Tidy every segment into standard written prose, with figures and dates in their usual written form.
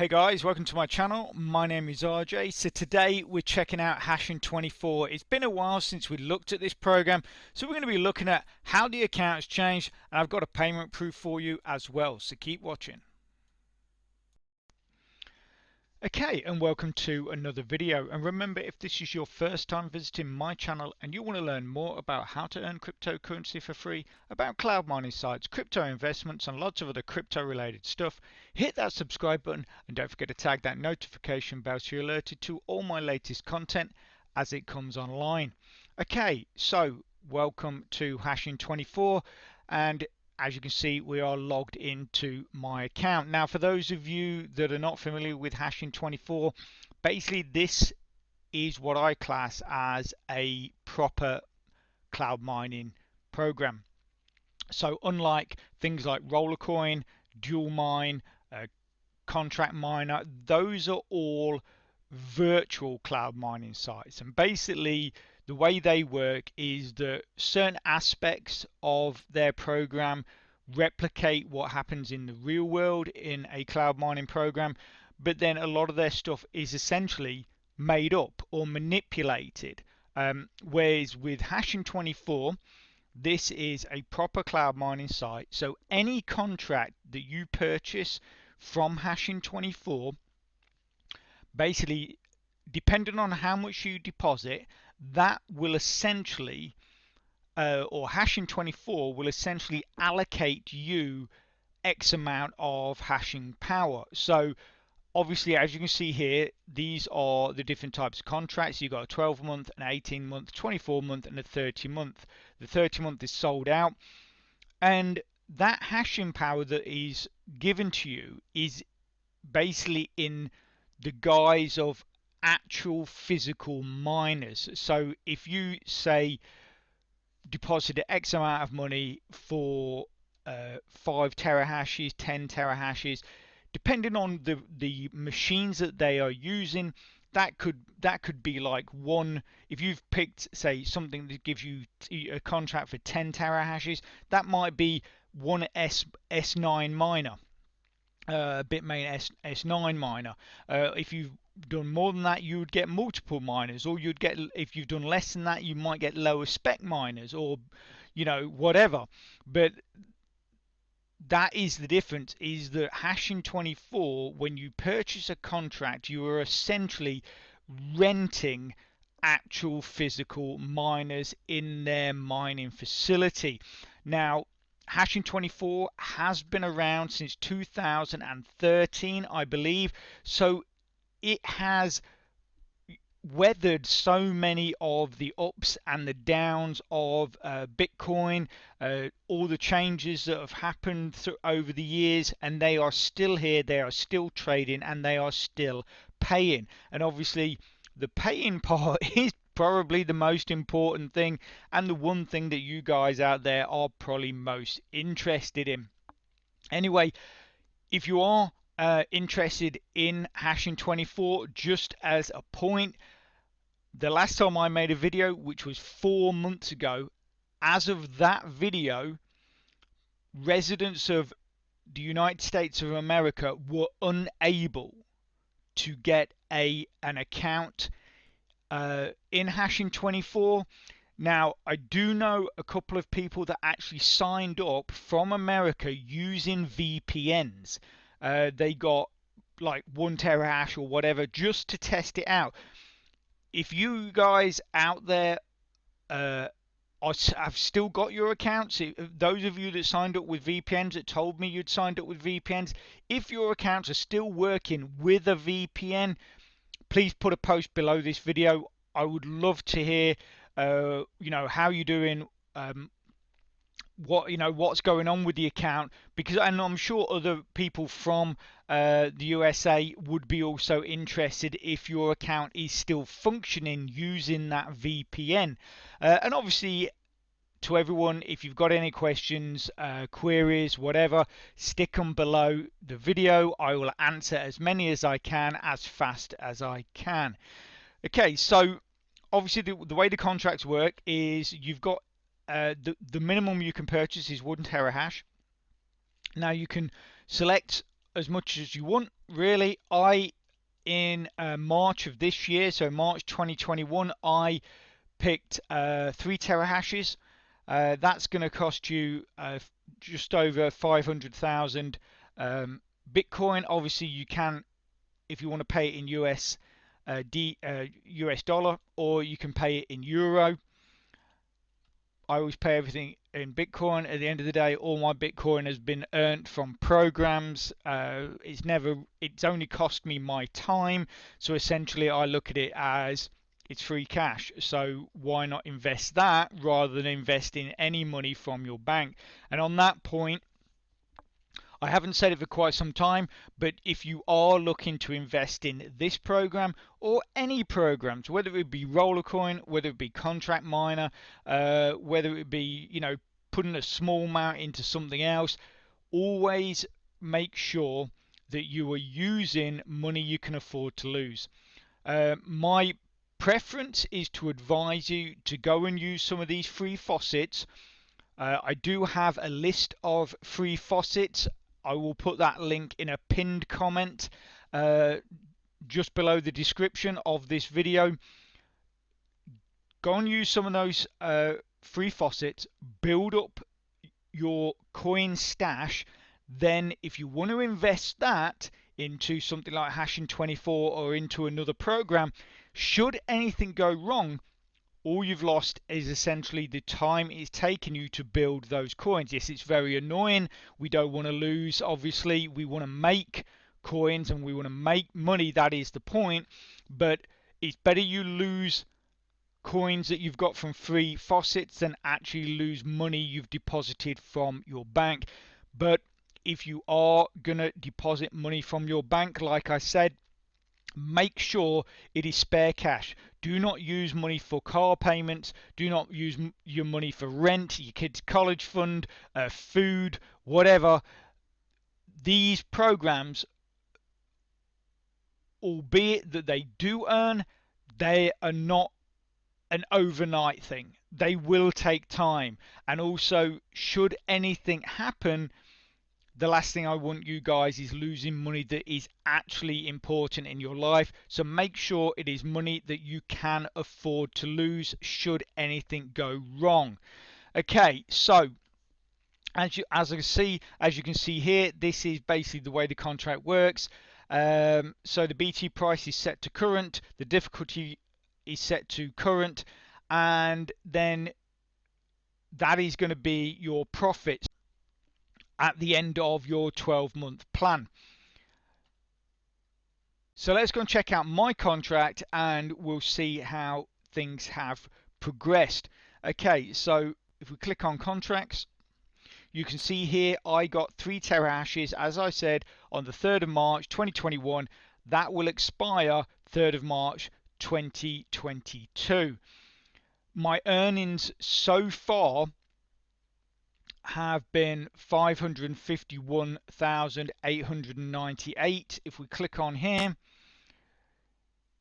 Hey guys, welcome to my channel. My name is RJ. So today we're checking out Hashing24. It's been a while since we looked at this program, so we're going to be looking at how the account's changed, and I've got a payment proof for you as well, so keep watching. Okay, and welcome to another video. And remember, if this is your first time visiting my channel and you want to learn more about how to earn cryptocurrency for free, about cloud mining sites, crypto investments, and lots of other crypto related stuff, hit that subscribe button and don't forget to tag that notification bell so you're alerted to all my latest content as it comes online. Okay, so welcome to Hashing24, and as you can see, we are logged into my account. Now, for those of you that are not familiar with Hashing24, basically this is what I class as a proper cloud mining program. So unlike things like Rollercoin, Dual Mine, Contract Miner, those are all virtual cloud mining sites, and basically the way they work is that certain aspects of their program replicate what happens in the real world in a cloud mining program, but then a lot of their stuff is essentially made up or manipulated. Whereas with Hashing24, this is a proper cloud mining site, so any contract that you purchase from Hashing24, basically, depending on how much you deposit, that will essentially, or Hashing24 will essentially allocate you X amount of hashing power. So obviously, as you can see here, these are the different types of contracts. You've got a 12-month, an 18-month, 24-month, and a 30-month. The 30-month is sold out, and that hashing power that is given to you is basically in the guise of actual physical miners. So if you say deposited X amount of money for 5 terahashes, 10 terahashes, depending on the machines that they are using, that could be like one. If you've picked, say, something that gives you a contract for 10 terahashes, that might be one S9 miner, Bitmain S9 miner. If you've done more than that, you would get multiple miners, or you'd get, if you've done less than that, you might get lower spec miners, or whatever. But that is the difference, is that Hashing24, when you purchase a contract, you are essentially renting actual physical miners in their mining facility. Now, Hashing24 has been around since 2013, I believe, so it has weathered so many of the ups and the downs of Bitcoin, all the changes that have happened over the years, and they are still here, they are still trading, and they are still paying. And obviously, the paying part is probably the most important thing, and the one thing that you guys out there are probably most interested in. Anyway, if you are interested in Hashing24, just as a point, the last time I made a video, which was 4 months ago, as of that video, residents of the United States of America were unable to get an account in Hashing24. Now, I do know a couple of people that actually signed up from America using VPNs. They got like 1 terahash or whatever just to test it out. If you guys out there have still got your accounts, those of you that signed up with VPNs, that told me you'd signed up with VPNs, if your accounts are still working with a VPN, please put a post below this video. I would love to hear how you're doing, what's going on with the account, because, and I'm sure other people from the USA would be also interested if your account is still functioning using that VPN. And obviously, to everyone, if you've got any questions, queries, whatever, stick them below the video. I will answer as many as I can, as fast as I can. Okay, so obviously the way the contracts work is you've got the minimum you can purchase is 1 terahash. Now you can select as much as you want, really. In March of this year, so March 2021, I picked 3 terahashes. That's going to cost you just over 500,000 Bitcoin. Obviously, you can, if you want to pay it in US dollar, or you can pay it in euro. I always pay everything in Bitcoin. At the end of the day, all my Bitcoin has been earned from programs. It's only cost me my time. So essentially, I look at it as it's free cash. So why not invest that rather than investing any money from your bank? And on that point, I haven't said it for quite some time, but if you are looking to invest in this program or any programs, whether it be Rollercoin, whether it be Contract Miner, whether it be, putting a small amount into something else, always make sure that you are using money you can afford to lose. My preference is to advise you to go and use some of these free faucets. I do have a list of free faucets. I will put that link in a pinned comment just below the description of this video. Go and use some of those free faucets, build up your coin stash. Then if you want to invest that into something like Hashing24 or into another program, should anything go wrong, all you've lost is essentially the time it's taken you to build those coins. Yes, it's very annoying. We don't want to lose, obviously. We want to make coins and we want to make money. That is the point. But it's better you lose coins that you've got from free faucets than actually lose money you've deposited from your bank. But if you are going to deposit money from your bank, like I said, make sure it is spare cash. Do not use money for car payments. Do not use your money for rent, your kids' college fund, food, whatever. These programs, albeit that they do earn, they are not an overnight thing. They will take time. And also, should anything happen, the last thing I want you guys is losing money that is actually important in your life. So make sure it is money that you can afford to lose should anything go wrong. Okay, so as you can see here, this is basically the way the contract works. So the BT price is set to current, the difficulty is set to current, and then that is going to be your profits at the end of your 12-month plan. So let's go and check out my contract and we'll see how things have progressed. Okay, so if we click on contracts, you can see here I got 3 terahashes, as I said, on the 3rd of March 2021. That will expire 3rd of March 2022. My earnings so far have been 551,898. If we click on here,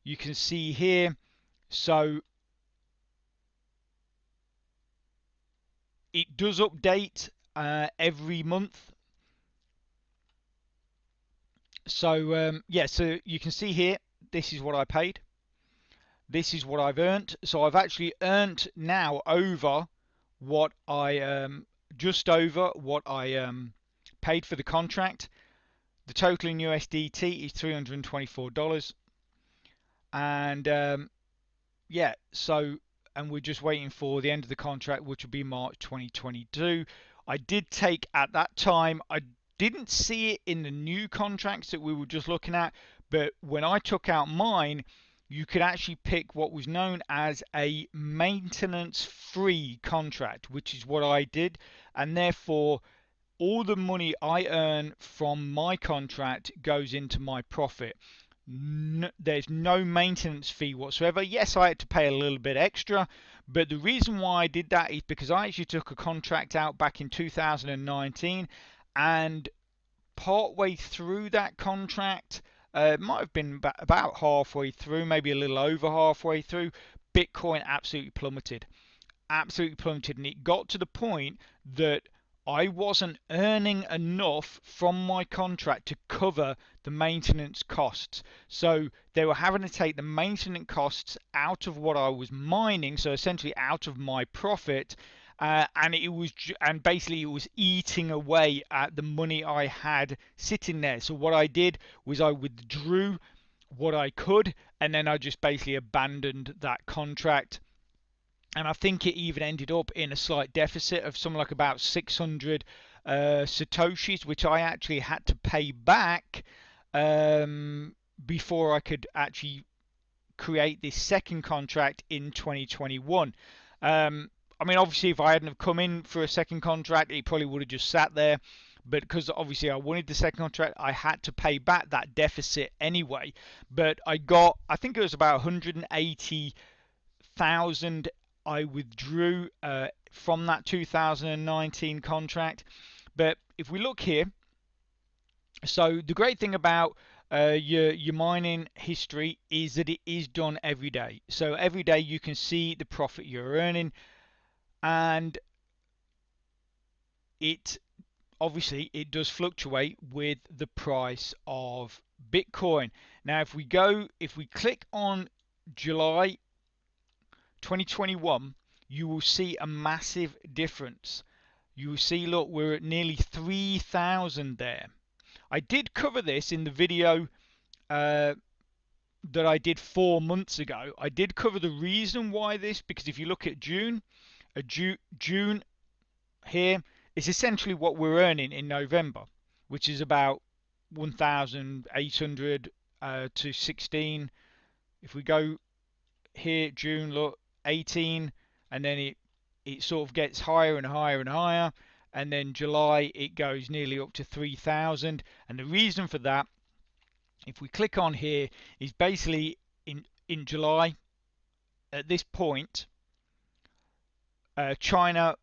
you can see here, so it does update every month. So yeah, so you can see here, this is what I paid, this is what I've earned. So I've actually earned now over what I just over what I paid for the contract. The total in USDT is $324, and yeah, so, and we're just waiting for the end of the contract, which will be March 2022. I did take at that time, I didn't see it in the new contracts that we were just looking at, but when I took out mine, you could actually pick what was known as a maintenance free contract, which is what I did, and therefore all the money I earn from my contract goes into my profit. There's no maintenance fee whatsoever. Yes, I had to pay a little bit extra, but the reason why I did that is because I actually took a contract out back in 2019, and partway through that contract, it might have been about halfway through, maybe a little over halfway through, Bitcoin absolutely plummeted, and it got to the point that I wasn't earning enough from my contract to cover the maintenance costs. So they were having to take the maintenance costs out of what I was mining, so essentially out of my profit, and basically it was eating away at the money I had sitting there. So what I did was I withdrew what I could, and then I just basically abandoned that contract. And I think it even ended up in a slight deficit of something like about 600 satoshis, which I actually had to pay back before I could actually create this second contract in 2021. I mean, obviously, if I hadn't have come in for a second contract, it probably would have just sat there. But because obviously I wanted the second contract, I had to pay back that deficit anyway. But I think it was about 180,000 I withdrew from that 2019 contract. But if we look here, so the great thing about your mining history is that it is done every day. So every day you can see the profit you're earning, and it obviously it does fluctuate with the price of Bitcoin. Now if we click on July 2021, you will see a massive difference. You will see, look, we're at nearly 3,000 there. I did cover this in the video that I did 4 months ago. I did cover the reason why this, because if you look at June here, it's essentially what we're earning in November, which is about 1,800 to 16. If we go here, June, look, 18, and then it sort of gets higher and higher and higher, and then July it goes nearly up to 3,000. And the reason for that, if we click on here, is basically in July at this point, China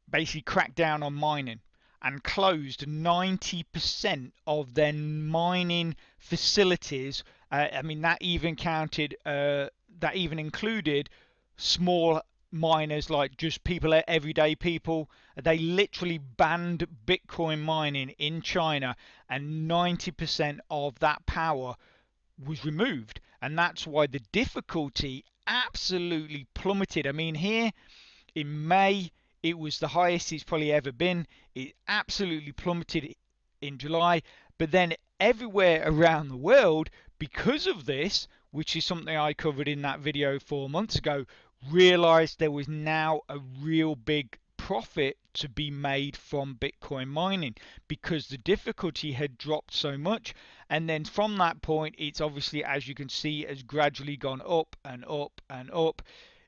basically cracked down on mining and closed 90% of their mining facilities. I mean, that even included small miners, like just people, everyday people. They literally banned Bitcoin mining in China, and 90% of that power was removed, and that's why the difficulty absolutely plummeted. I mean, here in May it was the highest it's probably ever been. It absolutely plummeted in July, but then everywhere around the world, because of this, which is something I covered in that video 4 months ago, realized there was now a real big profit to be made from Bitcoin mining, because the difficulty had dropped so much. And then from that point, it's obviously, as you can see, has gradually gone up and up and up.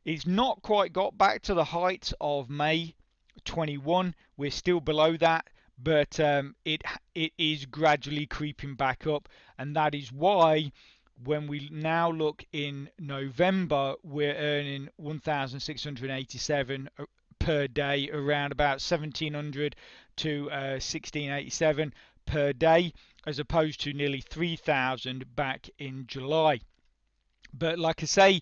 It's not quite got back to the heights of May 21. We're still below that, but it is gradually creeping back up, and that is why when we now look in November, we're earning 1,687 per day, around about 1,700 to 1,687 per day, as opposed to nearly 3,000 back in July. But like I say,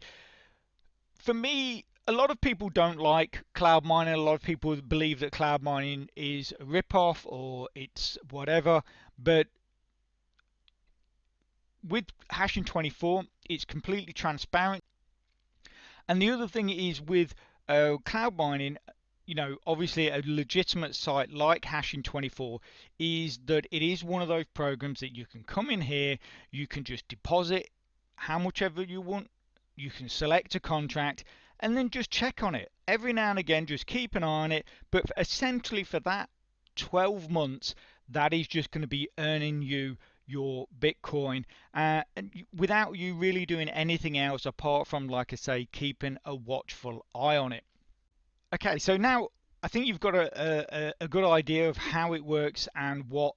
for me, a lot of people don't like cloud mining. A lot of people believe that cloud mining is a rip-off or it's whatever. But with Hashing24, it's completely transparent. And the other thing is with cloud mining, obviously a legitimate site like Hashing24 is that it is one of those programs that you can come in here, you can just deposit how much ever you want, you can select a contract, and then just check on it every now and again, just keep an eye on it. But essentially for that 12 months, that is just going to be earning you your Bitcoin, and without you really doing anything else apart from, like I say, keeping a watchful eye on it. Okay, so now I think you've got a good idea of how it works and what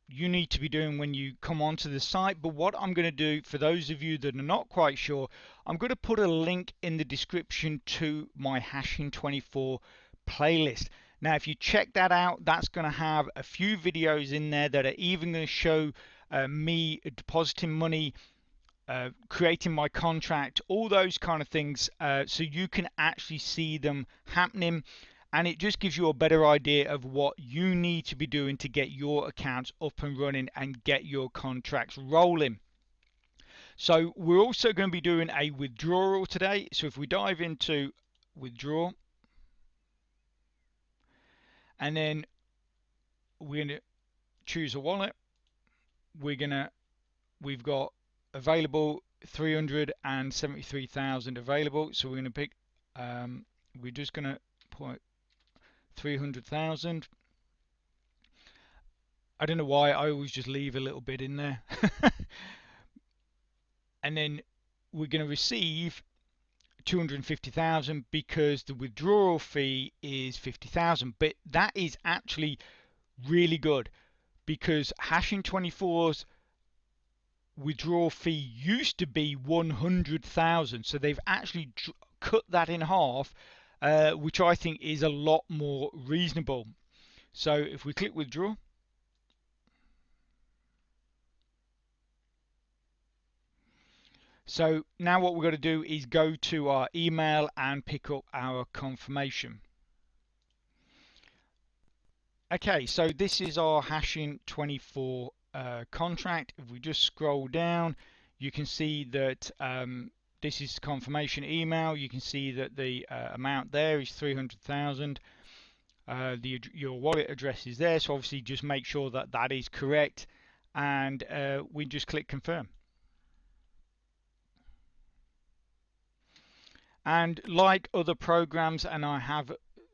you need to be doing when you come onto the site. But what I'm going to do, for those of you that are not quite sure, I'm going to put a link in the description to my Hashing24 playlist. Now if you check that out, that's going to have a few videos in there that are even going to show me depositing money, creating my contract, all those kind of things, so you can actually see them happening. and it just gives you a better idea of what you need to be doing to get your accounts up and running and get your contracts rolling. So we're also going to be doing a withdrawal today. So if we dive into withdraw, and then we're going to choose a wallet, we've got available 373,000 available. So we're going to pick, we're just going to put 300,000. I don't know why I always just leave a little bit in there. And then we're going to receive 250,000 because the withdrawal fee is 50,000. But that is actually really good, because Hashing24's withdrawal fee used to be 100,000, so they've actually cut that in half, which I think is a lot more reasonable. So if we click withdraw, so now what we're going to do is go to our email and pick up our confirmation. Okay, so this is our Hashing24 contract. If we just scroll down, you can see that this is confirmation email. You can see that the amount there is 300,000. Your wallet address is there, so obviously just make sure that that is correct, and we just click confirm. And like other programs, and I have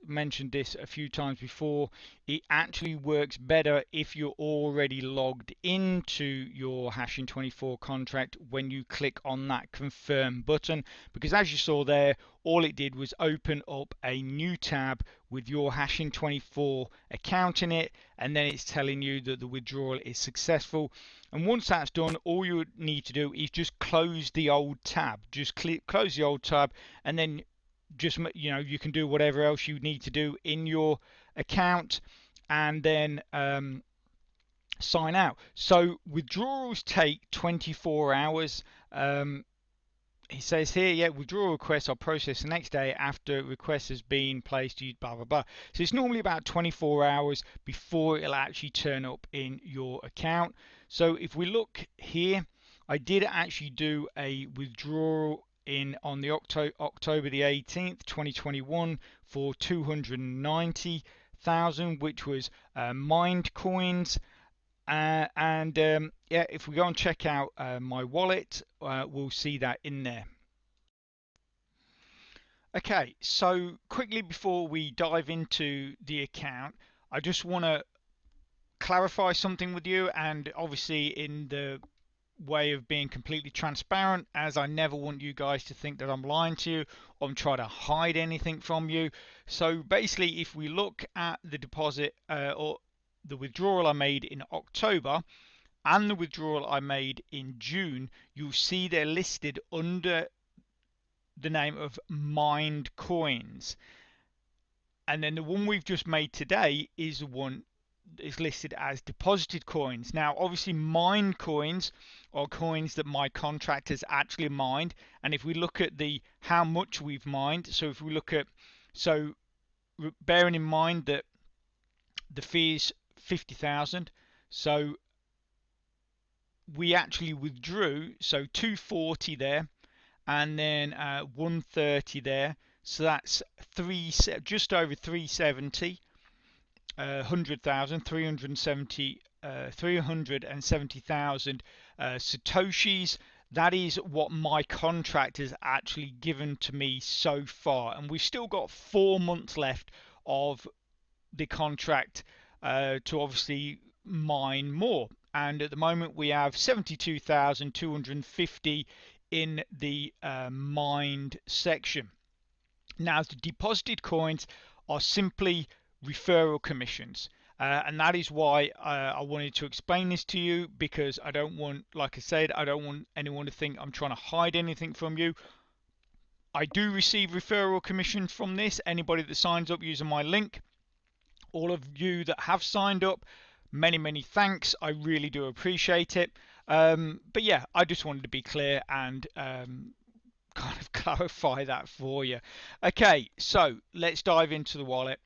mentioned this a few times before, it actually works better if you're already logged into your Hashing24 contract when you click on that confirm button, because as you saw there, all it did was open up a new tab with your Hashing24 account in it, and then it's telling you that the withdrawal is successful. And once that's done, all you need to do is just close the old tab. Just close the old tab, and then just, you know, you can do whatever else you need to do in your account, and then sign out. So withdrawals take 24 hours. He says here, yeah, withdrawal requests are processed the next day after request has been placed, blah blah blah. So it's normally about 24 hours before it'll actually turn up in your account. So if we look here, I did actually do a withdrawal on the October the 18th 2021 for 290,000, which was mined coins, yeah, if we go and check out my wallet, we'll see that in there. Okay, so quickly before we dive into the account, I just want to clarify something with you, and obviously in the way of being completely transparent, as I never want you guys to think that I'm lying to you or I'm trying to hide anything from you. So basically, if we look at the deposit or the withdrawal I made in October and the withdrawal I made in June, you'll see they're listed under the name of mined coins, and then the one we've just made today is the one is listed as deposited coins. Now obviously mined coins are coins that my contractors actually mined, and if we look at the how much we've mined, so if we look at, so bearing in mind that the fee is 50,000, so we actually withdrew, so 240 there, and then 130 there, so that's just over 370, 100,000, 370,000 satoshis. That is what my contract has actually given to me so far, and we've still got 4 months left of the contract to obviously mine more, and at the moment we have 72,250 in the mined section. Now the deposited coins are simply referral commissions, and that is why I wanted to explain this to you, because I don't want, like I said, I don't want anyone to think I'm trying to hide anything from you. I do receive referral commissions from this, anybody that signs up using my link. All of you that have signed up, many thanks, I really do appreciate it. But yeah, I just wanted to be clear and kind of clarify that for you. Okay, so let's dive into the wallet.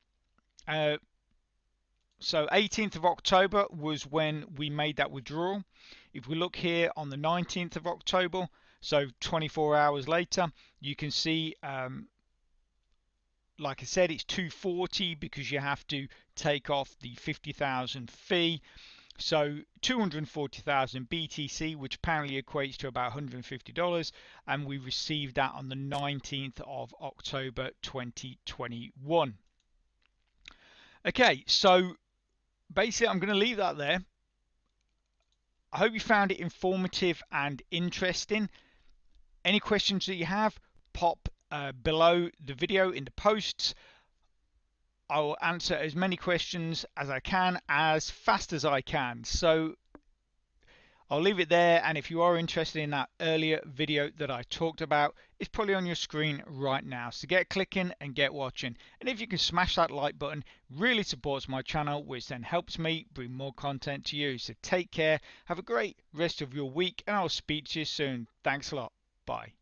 So 18th of October was when we made that withdrawal. If we look here on the 19th of October, so 24 hours later, you can see, like I said, it's 240 because you have to take off the 50,000 fee. So 240,000 BTC, which apparently equates to about $150, and we received that on the 19th of October 2021. Okay, so basically I'm going to leave that there. I hope you found it informative and interesting. Any questions that you have, pop below the video in the posts. I will answer as many questions as I can, as fast as I can. So I'll leave it there, and if you are interested in that earlier video that I talked about, it's probably on your screen right now. So get clicking and get watching. And if you can smash that like button, really supports my channel, which then helps me bring more content to you. So take care, have a great rest of your week, and I'll speak to you soon. Thanks a lot. Bye.